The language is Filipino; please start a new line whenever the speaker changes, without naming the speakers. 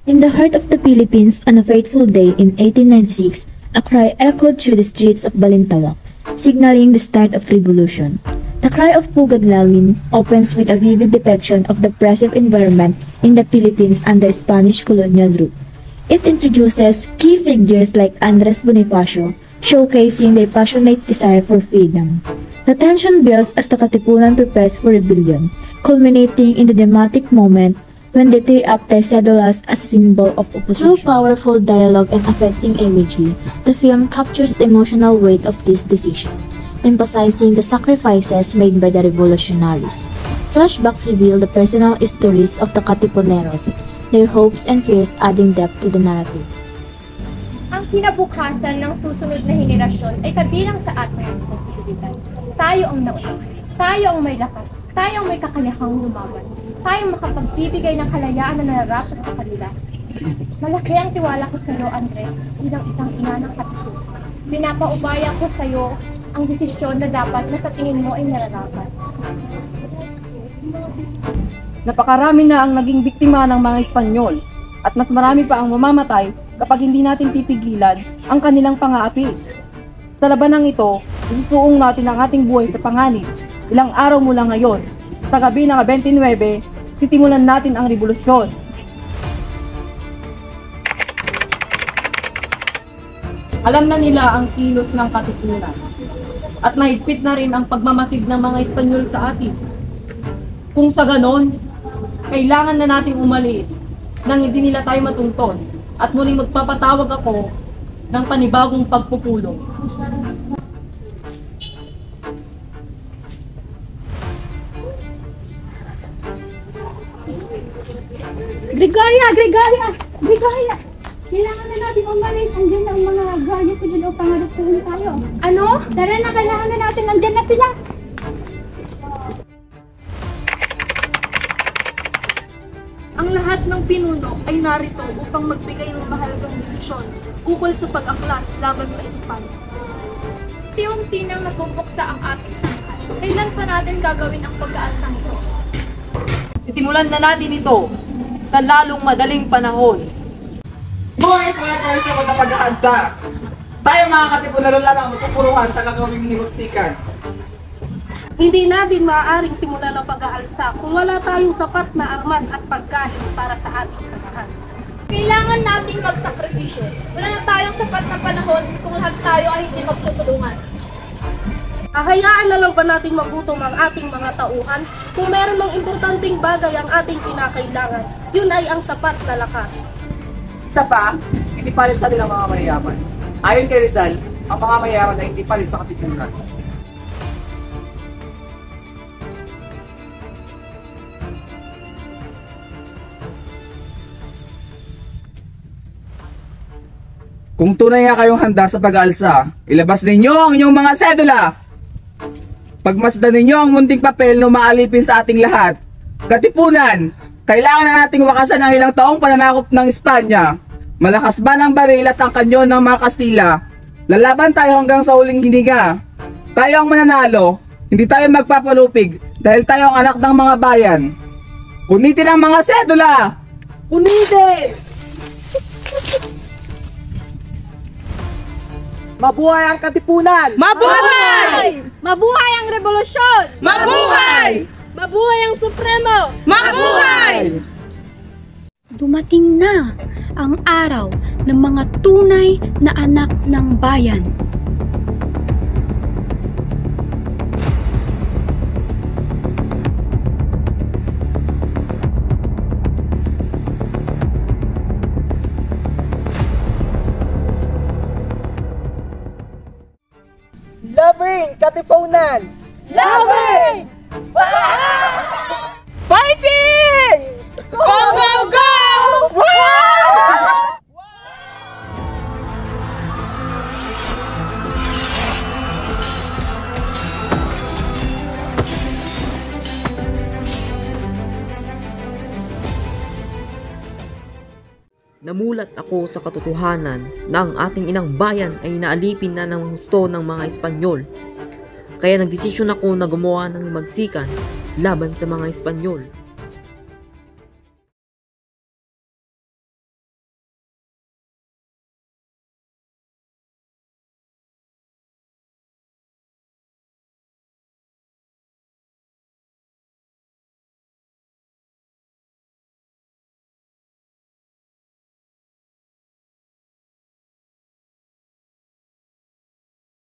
In the heart of the Philippines on a fateful day in 1896, a cry echoed through the streets of Balintawak, signaling the start of revolution. The cry of Pugad Lalwin opens with a vivid depiction of the oppressive environment in the Philippines under Spanish colonial rule. It introduces key figures like Andres Bonifacio, showcasing their passionate desire for freedom. The tension builds as the Katipunan prepares for rebellion, culminating in the dramatic moment when they tear up their cedulas as a symbol of opposition. Through powerful dialogue and affecting imagery, the film captures the emotional weight of this decision, emphasizing the sacrifices made by the revolutionaries. Flashbacks reveal the personal stories of the Katipuneros, their hopes and fears adding depth to the narrative.
Ang kinabukasan ng susunod na henerasyon ay kabilang sa ating responsibilidad. Tayo ang nauna, tayo ang may lakas, tayo ang may kakayahang lumaban, tayo ang makapagbibigay ng kalayaan na nararapat sa kanila. Malaki ang tiwala ko sa iyo, Andres, bilang isang ina ng Katipunan. Pinapaubaya ko sa iyo ang desisyon na dapat na sa tingin mo ay nararapat.
Napakarami na ang naging biktima ng mga Espanyol at mas marami pa ang mamamatay kapag hindi natin tipigilan ang kanilang pang-aapi. Sa labanang ito, isusuong natin ang ating buhay sa panganib. Ilang araw mula ngayon, sa gabi ng 29, sisimulan natin ang revolusyon. Alam na nila ang kilos ng Katipunan at mahigpit na rin ang pagmamasid ng mga Espanyol sa atin. Kung sa ganon, kailangan na nating umalis nang hindi nila tayo matuntun at muling magpapatawag ako ng panibagong pagpupulong.
Gregoria! Kailangan na natin umalis. Andiyan na ang mga guardia civil upang arasuhin tayo. Ano? Tara na, kailangan na natin. Andiyan na sila.
Ang lahat ng pinuno ay narito upang magbigay ng mahalagang desisyon ukol sa pag-aklas laban sa Espanya.
Unti-unti nang nabubuksa ang ating sangkal. Kailan pa natin gagawin ang pag-aansang ito?
Sisimulan na natin ito sa lalong madaling panahon.
Ngunit wala tayo sa magkapaghahanda. Tayo mga Katipunero lamang mapupuruhan sa gagawing hirupsikan.
Hindi natin maaaring simulan ang pag-aalsa kung wala tayong sapat na armas at pagkain para sa ating samahan.
Kailangan nating magsakripisyo. Wala na tayong sapat na panahon kung lahat tayo ay hindi magtutulungan.
Ahayaan na lang ba natin magutom ang ating mga tauhan? Kung meron mang importanteng bagay ang ating kinakailangan, yun ay ang sapat na lakas.
Isa pa, hindi palit sa atin ang mga mayayaman. Ayon kay Rizal, ang mga mayayaman ay hindi palit sa Katipunan. Kung tunay nga kayong handa sa pag-aalsa, ilabas ninyo ang inyong mga sedula! Pagmasdan ninyo ang munting papel na umaalipin sa ating lahat. Katipunan, kailangan na nating wakasan ang ilang taong pananakop ng Espanya. Malakas ba ng baril at ang kanyon ng mga Kastila? Lalaban tayo hanggang sa huling hininga. Tayo ang mananalo, hindi tayo magpapalupig dahil tayo ang anak ng mga bayan. Unitin ang mga sedula! Unitin! Mabuhay ang Katipunan!
Mabuhay!
Mabuhay ang revolusyon!
Mabuhay! Mabuhay ang Supremo!
Mabuhay!
Dumating na ang araw ng mga tunay na anak ng bayan.
Laverne! Katipunan!
Laverne!
Fighting!
Go, go, go!
Namulat ako sa katotohanan na ang ating inang bayan ay naalipin na ng husto ng mga Espanyol. Kaya nagdesisyon ako na gumawa ng magsikan laban sa mga Espanyol.